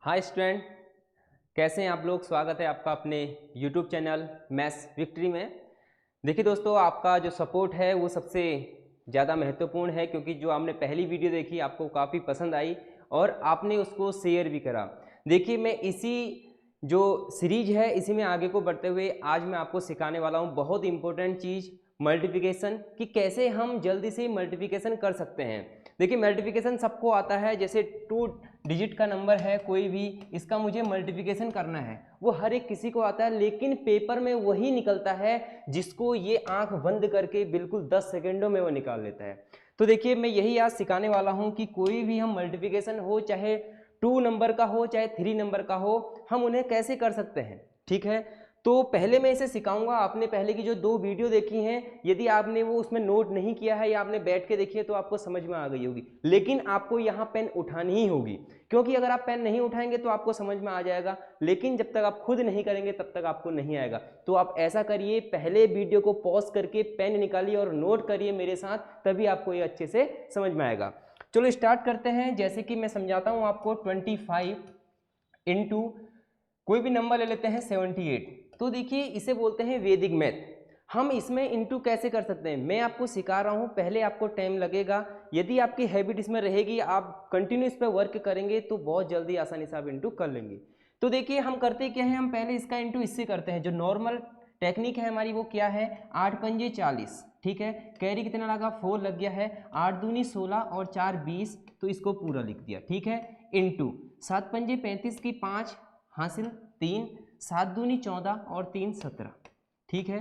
Hi student, कैसे हैं आप लोग। स्वागत है आपका अपने यूट्यूब चैनल मैथ्स विक्ट्री में। देखिए दोस्तों, आपका जो सपोर्ट है वो सबसे ज़्यादा महत्वपूर्ण है, क्योंकि जो आपने पहली वीडियो देखी आपको काफ़ी पसंद आई और आपने उसको शेयर भी करा। देखिए, मैं इसी जो सीरीज है इसी में आगे को बढ़ते हुए आज मैं आपको सिखाने वाला हूँ बहुत इंपॉर्टेंट चीज़, मल्टीप्लिकेशन, कि कैसे हम जल्दी से मल्टीप्लिकेशन कर सकते हैं। देखिए, मल्टीप्लिकेशन सबको आता है। जैसे 2 डिजिट का नंबर है कोई भी, इसका मुझे मल्टीप्लिकेशन करना है, वो हर एक किसी को आता है, लेकिन पेपर में वही निकलता है जिसको ये आंख बंद करके बिल्कुल 10 सेकेंडों में वो निकाल लेता है। तो देखिए, मैं यही आज सिखाने वाला हूँ कि कोई भी हम मल्टीप्लिकेशन हो, चाहे 2 नंबर का हो चाहे 3 नंबर का हो, हम उन्हें कैसे कर सकते हैं। ठीक है, तो पहले मैं इसे सिखाऊंगा। आपने पहले की जो 2 वीडियो देखी हैं, यदि आपने वो उसमें नोट नहीं किया है या आपने बैठ के देखी है तो आपको समझ में आ गई होगी, लेकिन आपको यहाँ पेन उठानी ही होगी, क्योंकि अगर आप पेन नहीं उठाएंगे तो आपको समझ में आ जाएगा, लेकिन जब तक आप खुद नहीं करेंगे तब तक आपको नहीं आएगा। तो आप ऐसा करिए, पहले वीडियो को पॉज करके पेन निकालिए और नोट करिए मेरे साथ, तभी आपको ये अच्छे से समझ में आएगा। चलो स्टार्ट करते हैं। जैसे कि मैं समझाता हूँ आपको, 25 इंटू कोई भी नंबर ले लेते हैं 78। तो देखिए, इसे बोलते हैं वैदिक मैथ। हम इसमें इंटू कैसे कर सकते हैं मैं आपको सिखा रहा हूं। पहले आपको टाइम लगेगा, यदि आपकी हैबिट इसमें रहेगी, आप कंटिन्यू इस पर वर्क करेंगे तो बहुत जल्दी आसानी से आप इंटू कर लेंगे। तो देखिए, हम करते क्या है, हम पहले इसका इंटू इससे करते हैं। जो नॉर्मल टेक्निक है हमारी वो क्या है, 8 पंजे 40। ठीक है, कैरी कितना लगा, 4 लग गया है। 8 दूनी 16 और 4 20, तो इसको पूरा लिख दिया। ठीक है, इंटू 7 पंजे 35 की 5 हासिल 3, 7 दूनी 14 और 3 17। ठीक है,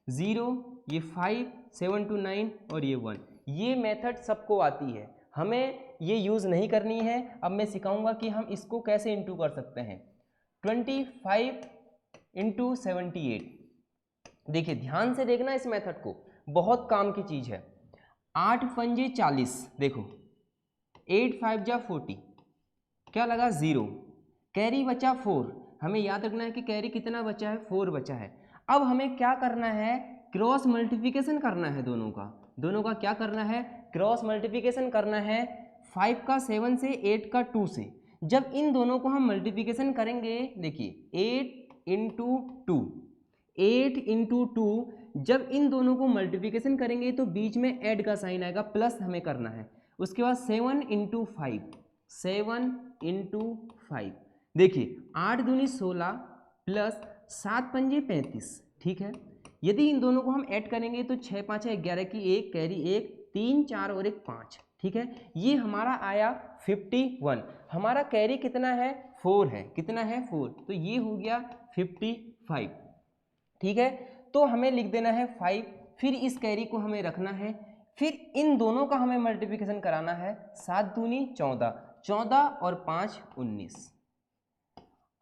0, ये 5, 7 to 9 और ये 1। ये मेथड सबको आती है, हमें ये यूज़ नहीं करनी है। अब मैं सिखाऊंगा कि हम इसको कैसे इंटू कर सकते हैं। 25 इंटू 78। देखिए, ध्यान से देखना इस मेथड को, बहुत काम की चीज़ है। 8 पंजे 40, देखो 8 5 जा 40, क्या लगा 0, कैरी बचा 4। हमें याद रखना है कि कैरी कितना बचा है, 4 बचा है। अब हमें क्या करना है, क्रॉस मल्टीप्लिकेशन करना है दोनों का क्या करना है, क्रॉस मल्टीप्लिकेशन करना है। 5 का 7 से, 8 का 2 से। जब इन दोनों को हम मल्टीप्लिकेशन करेंगे, देखिए 8 इंटू 2, 8 इंटू 2, जब इन दोनों को मल्टीप्लिकेशन करेंगे तो बीच में ऐड का साइन आएगा, प्लस हमें करना है। उसके बाद 7 इंटू 5, 7 इंटू 5। देखिए, 8 दूनी 16 प्लस 7 पंजे 35। ठीक है, यदि इन दोनों को हम ऐड करेंगे तो 6 5 11 की 1, कैरी 1, 3 4 और 1 5। ठीक है, ये हमारा आया 51। हमारा कैरी कितना है, 4 है। कितना है, 4, तो ये हो गया 55। ठीक है, तो हमें लिख देना है 5, फिर इस कैरी को हमें रखना है, फिर इन दोनों का हमें मल्टीप्लिकेशन कराना है। 7 दूनी 14, 14 और 5 19।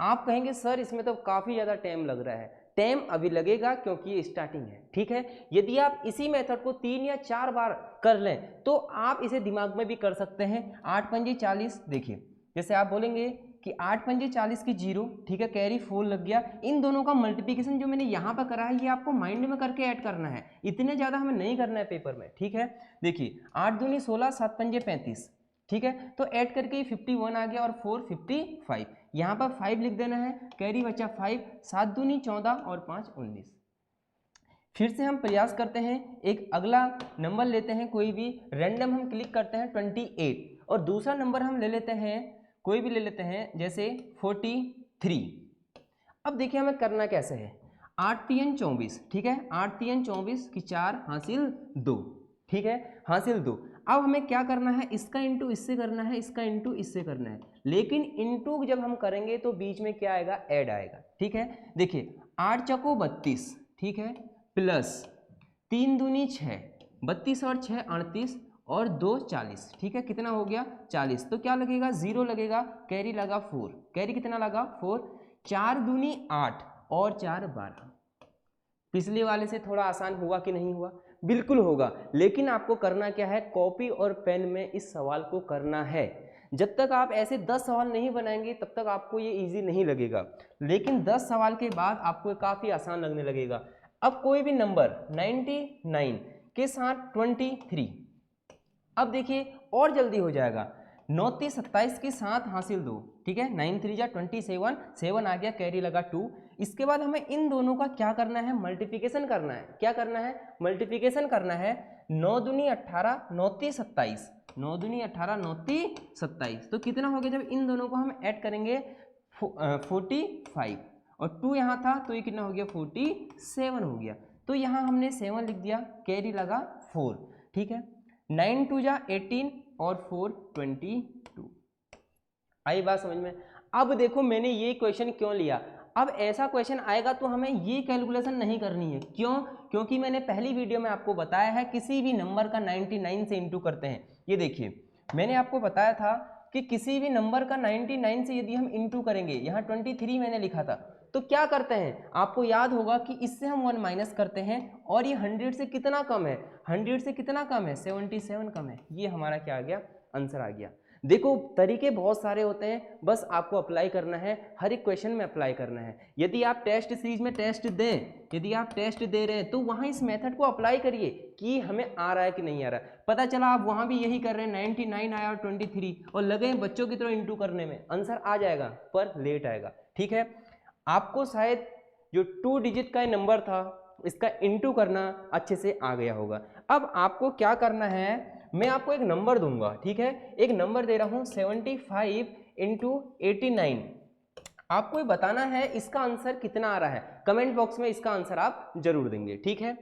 आप कहेंगे सर इसमें तो काफ़ी ज़्यादा टाइम लग रहा है। टाइम अभी लगेगा क्योंकि ये स्टार्टिंग है। ठीक है, यदि आप इसी मेथड को 3 या 4 बार कर लें तो आप इसे दिमाग में भी कर सकते हैं। 8 पंजे 40, देखिए जैसे आप बोलेंगे कि 8 पंजे 40 की 0। ठीक है, कैरी 4 लग गया। इन दोनों का मल्टीप्लिकेशन जो मैंने यहाँ पर करा है ये आपको माइंड में करके ऐड करना है, इतने ज़्यादा हमें नहीं करना है पेपर में। ठीक है, देखिए 8 दूनी 16, 7 पंजे 35। ठीक है, तो ऐड करके 51 आ गया और 4 55। यहाँ पर 5 लिख देना है, कैरी बचा 5, 7 दूनी 14 और 5 19। फिर से हम प्रयास करते हैं, एक अगला नंबर लेते हैं, कोई भी रैंडम हम क्लिक करते हैं 28, और दूसरा नंबर हम ले लेते हैं, कोई भी ले लेते हैं, जैसे 43। अब देखिए हमें करना कैसे है, 8 3 24। ठीक है, 8 3 24 की 4 हासिल 2। ठीक है, हासिल 2। अब हमें क्या करना है, इसका इंटू इससे करना है, इसका इंटू इससे करना है, लेकिन इंटू जब हम करेंगे तो बीच में क्या आएगा, ऐड आएगा। ठीक है, देखिए 8 चौको 32। ठीक है, प्लस 3 दूनी 6, 32 और 6 38 और 2 40। ठीक है, कितना हो गया 40। तो क्या लगेगा, 0 लगेगा, कैरी लगा 4, कैरी कितना लगा 4, 4 दूनी 8 और 4 12। पिछले वाले से थोड़ा आसान हुआ कि नहीं हुआ, बिल्कुल होगा, लेकिन आपको करना क्या है, कॉपी और पेन में इस सवाल को करना है। जब तक आप ऐसे 10 सवाल नहीं बनाएंगे तब तक आपको ये इजी नहीं लगेगा, लेकिन 10 सवाल के बाद आपको काफ़ी आसान लगने लगेगा। अब कोई भी नंबर 99 के साथ 23, अब देखिए और जल्दी हो जाएगा। 9 3 27 के साथ हासिल 2, ठीक है। 9 3 जा 27, 7 आ गया, कैरी लगा 2। इसके बाद हमें इन दोनों का क्या करना है, मल्टीप्लिकेशन करना है। क्या करना है, मल्टीप्लिकेशन करना है। 9 दूनी 18, 9 3 27, 9 दूनी 18, 9 3 27, तो कितना हो गया जब इन दोनों को हम ऐड करेंगे 45, और 2 यहाँ था तो ये कितना हो गया 47 हो गया। तो यहाँ हमने 7 लिख दिया, कैरी लगा 4, ठीक है। 9 2 जा 18 और 4 22। आई बात समझ में। अब देखो मैंने ये क्वेश्चन क्यों लिया, अब ऐसा क्वेश्चन आएगा तो हमें ये कैलकुलेशन नहीं करनी है। क्यों, क्योंकि मैंने पहली वीडियो में आपको बताया है किसी भी नंबर का 99 से इंटू करते हैं। ये देखिए मैंने आपको बताया था कि किसी भी नंबर का 99 से यदि हम इंटू करेंगे, यहाँ 23 मैंने लिखा था, तो क्या करते हैं, आपको याद होगा कि इससे हम 1 माइनस करते हैं, और ये 100 से कितना कम है, 100 से कितना कम है, 77 कम है। ये हमारा क्या आ गया, आंसर आ गया। देखो तरीके बहुत सारे होते हैं, बस आपको अप्लाई करना है, हर एक क्वेश्चन में अप्लाई करना है। यदि आप टेस्ट सीरीज में टेस्ट दें, यदि आप टेस्ट दे रहे हैं तो वहाँ इस मेथड को अप्लाई करिए कि हमें आ रहा है कि नहीं आ रहा है। पता चला आप वहाँ भी यही कर रहे हैं, 99 आया और 23, और लगे बच्चों की तरह इंटू करने में, आंसर आ जाएगा पर लेट आएगा, ठीक है। आपको शायद जो 2 डिजिट का नंबर था इसका इंटू करना अच्छे से आ गया होगा। अब आपको क्या करना है, मैं आपको एक नंबर दूंगा, ठीक है, एक नंबर दे रहा हूँ 75 इंटू 89। आपको ये बताना है इसका आंसर कितना आ रहा है, कमेंट बॉक्स में इसका आंसर आप जरूर देंगे, ठीक है।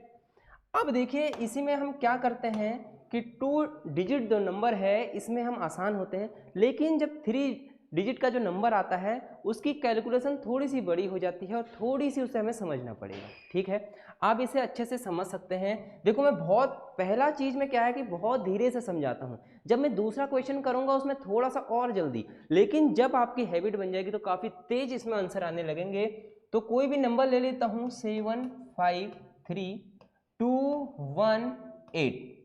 अब देखिए इसी में हम क्या करते हैं कि 2 डिजिट जो नंबर है इसमें हम आसान होते हैं, लेकिन जब 3 डिजिट का जो नंबर आता है उसकी कैलकुलेशन थोड़ी सी बड़ी हो जाती है और थोड़ी सी उसे हमें समझना पड़ेगा, ठीक है। आप इसे अच्छे से समझ सकते हैं। देखो मैं बहुत पहला चीज़ में क्या है कि बहुत धीरे से समझाता हूँ, जब मैं दूसरा क्वेश्चन करूँगा उसमें थोड़ा सा और जल्दी, लेकिन जब आपकी हैबिट बन जाएगी तो काफ़ी तेज इसमें आंसर आने लगेंगे। तो कोई भी नंबर ले लेता हूँ 7 5 3 2 1 8।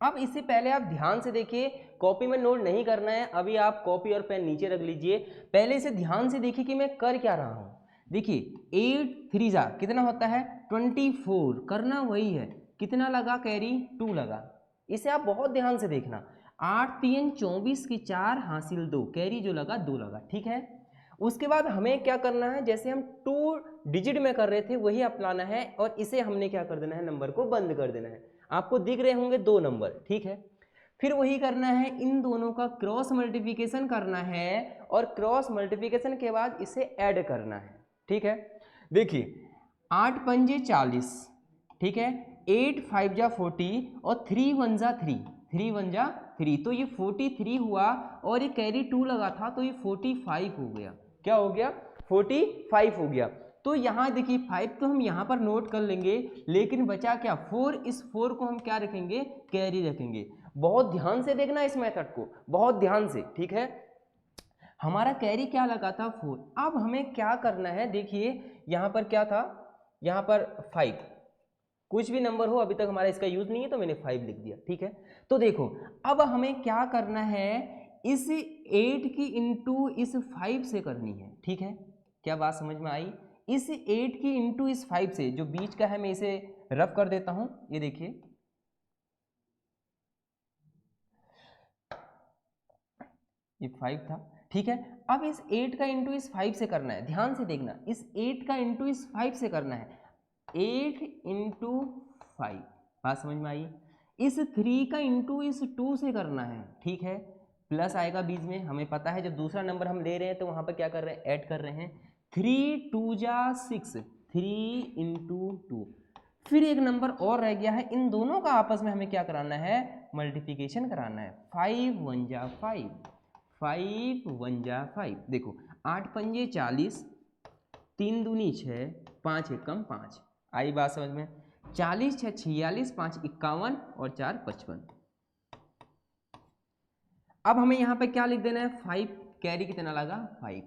अब इससे पहले आप ध्यान से देखिए, कॉपी में नोट नहीं करना है, अभी आप कॉपी और पेन नीचे रख लीजिए, पहले इसे ध्यान से देखिए कि मैं कर क्या रहा हूँ। देखिए 8 3 जा कितना होता है 24, करना वही है, कितना लगा कैरी 2 लगा, इसे आप बहुत ध्यान से देखना। 8 3 24 की 4 हासिल 2, कैरी जो लगा 2 लगा, ठीक है। उसके बाद हमें क्या करना है, जैसे हम 2 डिजिट में कर रहे थे वही अपनाना है, और इसे हमने क्या कर देना है, नंबर को बंद कर देना है। आपको दिख रहे होंगे 2 नंबर, ठीक है। फिर वही करना है, इन दोनों का क्रॉस मल्टीप्लिकेशन करना है, और क्रॉस मल्टीप्लिकेशन के बाद इसे ऐड करना है, ठीक है। देखिए 8 पंजे 40, ठीक है, 8 5 जा 40 और 3 1 जा 3, 3 1 जा 3, तो ये 43 हुआ, और ये कैरी 2 लगा था तो ये 45 हो गया। क्या हो गया 45 हो गया। तो यहाँ देखिए 5 तो हम यहाँ पर नोट कर लेंगे, लेकिन बचा क्या 4, इस 4 को हम क्या रखेंगे, कैरी रखेंगे। बहुत ध्यान से देखना इस मेथड को, बहुत ध्यान से, ठीक है। हमारा कैरी क्या लगा था 4। अब हमें क्या करना है, देखिए यहाँ पर क्या था, यहाँ पर 5, कुछ भी नंबर हो, अभी तक हमारा इसका यूज नहीं है तो मैंने 5 लिख दिया, ठीक है। तो देखो अब हमें क्या करना है, इस 8 की इंटू इस 5 से करनी है, ठीक है। क्या बात समझ में आई, इस 8 की इंटू इस 5 से, जो बीच का है मैं इसे रफ कर देता हूं, ये देखिए ये 5 था, ठीक है। अब इस 8 का इंटू इस 5 से करना है, ध्यान से देखना, इस 8 का इंटू इस 5 से करना है, 8 इंटू 5, बात समझ में आई। इस 3 का इंटू इस 2 से करना है, ठीक है, प्लस आएगा बीच में, हमें पता है जब दूसरा नंबर हम ले रहे हैं तो वहाँ पर क्या कर रहे हैं, ऐड कर रहे हैं। 3 2 जा 6, 3 इंटू 2, फिर एक नंबर और रह गया है, इन दोनों का आपस में हमें क्या कराना है, मल्टीप्लिकेशन कराना है। 5 1 जा 5, 5 1 जा 5, देखो 8 पंजे 40, 3 दूनी 6, 5 एकम 5, आई बात समझ में। 40 6 46, 5 51 और 4 55। अब हमें यहाँ पे क्या लिख देना है, 5, कैरी कितना लगा 5।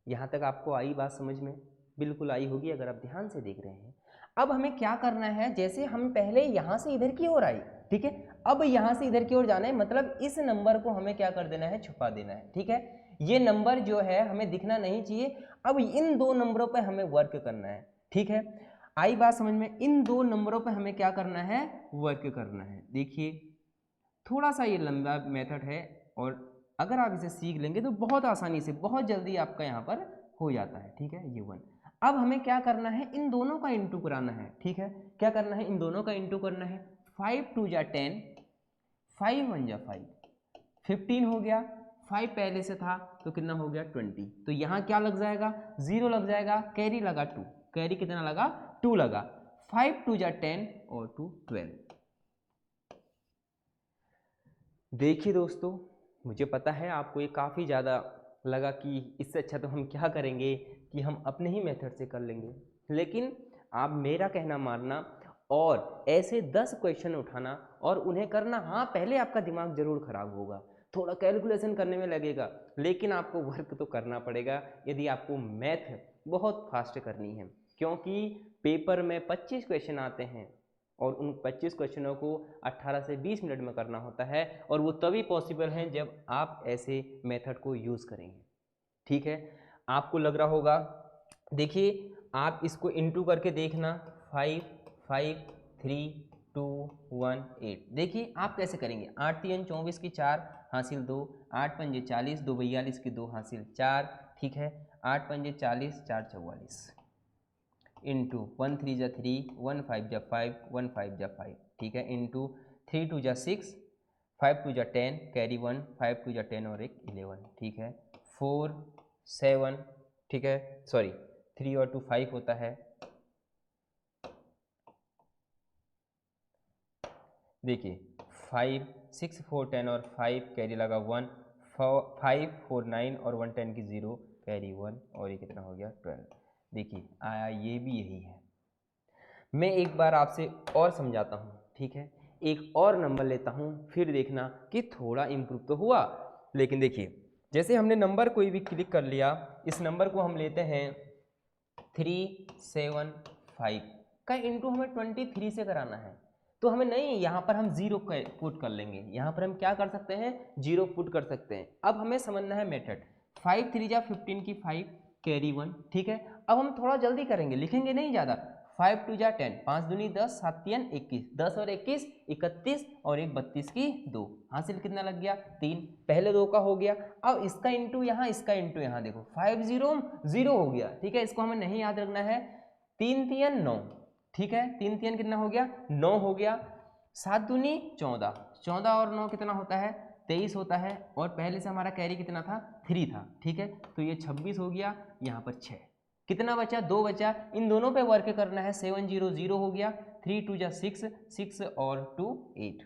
यहाँ तक आपको आई बात समझ में, बिल्कुल आई होगी अगर आप ध्यान से देख रहे हैं। अब हमें क्या करना है, जैसे हम पहले यहाँ से इधर की ओर आई, ठीक है, अब यहाँ से इधर की ओर जाना है, मतलब इस नंबर को हमें क्या कर देना है, छुपा देना है, ठीक है। ये नंबर जो है हमें दिखना नहीं चाहिए। अब इन 2 नंबरों पे हमें वर्क करना है, ठीक है, आई बात समझ में। इन 2 नंबरों पे हमें क्या करना है, वर्क करना है। देखिए थोड़ा सा ये लंबा मेथड है, और अगर आप इसे सीख लेंगे तो बहुत आसानी से, बहुत जल्दी आपका यहाँ पर हो जाता है, ठीक है, ये 1। अब हमें क्या करना है, इन दोनों का इंटू कराना है, ठीक है, क्या करना है, इन दोनों का इंटू करना है। 5 2 जा 10, 5 1 जा 5, 15 हो गया, 5 पहले से था तो कितना हो गया 20। तो यहाँ क्या लग जाएगा, 0 लग जाएगा, कैरी लगा 2, कैरी कितना लगा 2 लगा, 5 2 जा 10 और 2 12। देखिए दोस्तों, मुझे पता है आपको ये काफ़ी ज़्यादा लगा कि इससे अच्छा तो हम क्या करेंगे कि हम अपने ही मेथड से कर लेंगे, लेकिन आप मेरा कहना मानना और ऐसे 10 क्वेश्चन उठाना और उन्हें करना। हाँ, पहले आपका दिमाग ज़रूर खराब होगा, थोड़ा कैलकुलेशन करने में लगेगा, लेकिन आपको वर्क तो करना पड़ेगा यदि आपको मैथ बहुत फास्ट करनी है, क्योंकि पेपर में 25 क्वेश्चन आते हैं और उन 25 क्वेश्चनों को 18 से 20 मिनट में करना होता है, और वो तभी पॉसिबल है जब आप ऐसे मेथड को यूज़ करेंगे, ठीक है। आपको लग रहा होगा, देखिए आप इसको इंटू करके देखना, 5 5 3 2 1 8। देखिए आप कैसे करेंगे, 8 3 24 की 4 हासिल 2, 8 पंजे 40, 2 42 की 2 हासिल 4, ठीक है, 8 पंजे 40, 4 44 इंटू 1 3 जा 3, 1 5 जा 5, 1 5 जा 5, ठीक है, इंटू 3 2 जा 6, 5 2 जा 10, कैरी 1, 5 2 जा 10 और एक 11, ठीक है, 4 7, ठीक है, सॉरी 3 और 2 5 होता है। देखिए 5 6 4 10 और 5 कैरी लगा 1, 5 4 9 और 1 10 की 0, कैरी 1 और ये कितना हो गया 12। देखिए आया, ये भी यही है। मैं एक बार आपसे और समझाता हूँ, ठीक है, एक और नंबर लेता हूँ, फिर देखना कि थोड़ा इम्प्रूव तो हुआ। लेकिन देखिए, जैसे हमने नंबर कोई भी क्लिक कर लिया, इस नंबर को हम लेते हैं 375 का इंटू हमें 23 से कराना है, तो हमें नहीं, यहाँ पर हम 0 पुट कर लेंगे, यहाँ पर हम क्या कर सकते हैं, 0 पुट कर सकते हैं। अब हमें समझना है मेथड, 5 3 जा 15 की 5, कैरी 1, ठीक है। अब हम थोड़ा जल्दी करेंगे, लिखेंगे नहीं ज़्यादा, 5 2 जा 10, 5 दूनी 10, 7 3 21, 10 और 21 31 और एक 32 की 2, हासिल कितना लग गया 3, पहले 2 का हो गया। अब इसका इंटू यहाँ, इसका इंटू यहाँ, देखो 5 0 0 हो गया, ठीक है, इसको हमें नहीं याद रखना है। 3 3 9, ठीक है, 3 3 कितना हो गया 9 हो गया, 7 दूनी 14, 14 और 9 कितना होता है 23 होता है, और पहले से हमारा कैरी कितना था 3 था, ठीक है, तो ये 26 हो गया, यहाँ पर 6, कितना बचा 2 बचा, इन दोनों पे वर्क करना है, 7 0 0 हो गया, 3 2 जा 6 6 और 2 8,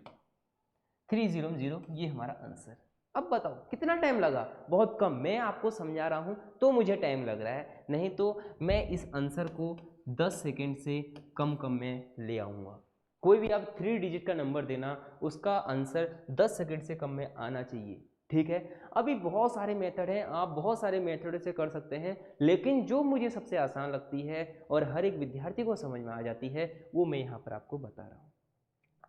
3 0 0, ये हमारा आंसर। अब बताओ कितना टाइम लगा, बहुत कम, मैं आपको समझा रहा हूँ तो मुझे टाइम लग रहा है, नहीं तो मैं इस आंसर को 10 सेकेंड से कम में ले आऊँगा। कोई भी आप 3 डिजिट का नंबर देना, उसका आंसर 10 सेकेंड से कम में आना चाहिए, ठीक है। अभी बहुत सारे मेथड हैं, आप बहुत सारे मेथड से कर सकते हैं, लेकिन जो मुझे सबसे आसान लगती है और हर एक विद्यार्थी को समझ में आ जाती है, वो मैं यहाँ पर आपको बता रहा हूँ।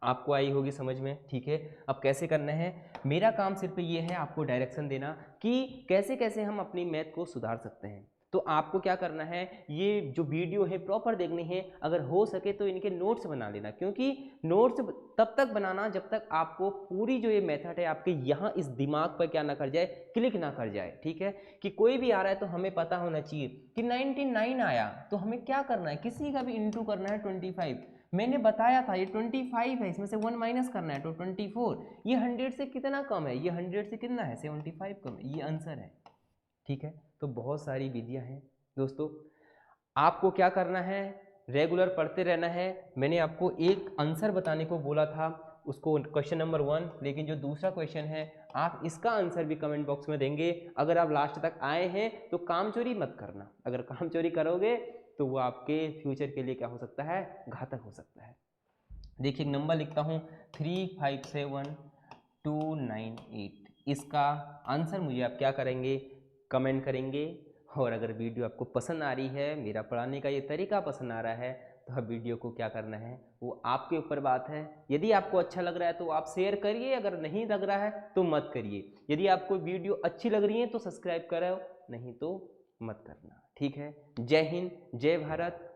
आपको आई होगी समझ में, ठीक है। अब कैसे करना है, मेरा काम सिर्फ ये है आपको डायरेक्शन देना कि कैसे कैसे हम अपनी मैथ को सुधार सकते हैं। तो आपको क्या करना है, ये जो वीडियो है प्रॉपर देखनी है, अगर हो सके तो इनके नोट्स बना लेना, क्योंकि नोट्स तब तक बनाना जब तक आपको पूरी जो ये मेथड है आपके यहाँ इस दिमाग पर क्या ना कर जाए, क्लिक ना कर जाए, ठीक है। कि कोई भी आ रहा है तो हमें पता होना चाहिए कि 99 आया तो हमें क्या करना है, किसी का भी इंटू करना है 25, मैंने बताया था ये 25 है, इसमें से 1 माइनस करना है तो 24, ये 100 से कितना कम है, ये 100 से कितना है 75 कम है, ये आंसर है, ठीक है। तो बहुत सारी विधियां हैं दोस्तों, आपको क्या करना है, रेगुलर पढ़ते रहना है। मैंने आपको एक आंसर बताने को बोला था, उसको क्वेश्चन नंबर 1, लेकिन जो दूसरा क्वेश्चन है आप इसका आंसर भी कमेंट बॉक्स में देंगे। अगर आप लास्ट तक आए हैं तो काम चोरी मत करना, अगर काम चोरी करोगे तो वो आपके फ्यूचर के लिए क्या हो सकता है, घातक हो सकता है। देखिए एक नंबर लिखता हूँ 357298, इसका आंसर मुझे आप क्या करेंगे, कमेंट करेंगे। और अगर वीडियो आपको पसंद आ रही है, मेरा पढ़ाने का ये तरीका पसंद आ रहा है, तो आप वीडियो को क्या करना है, वो आपके ऊपर बात है। यदि आपको अच्छा लग रहा है तो आप शेयर करिए, अगर नहीं लग रहा है तो मत करिए। यदि आपको वीडियो अच्छी लग रही है तो सब्सक्राइब करो, नहीं तो मत करना, ठीक है। जय हिंद, जय भारत।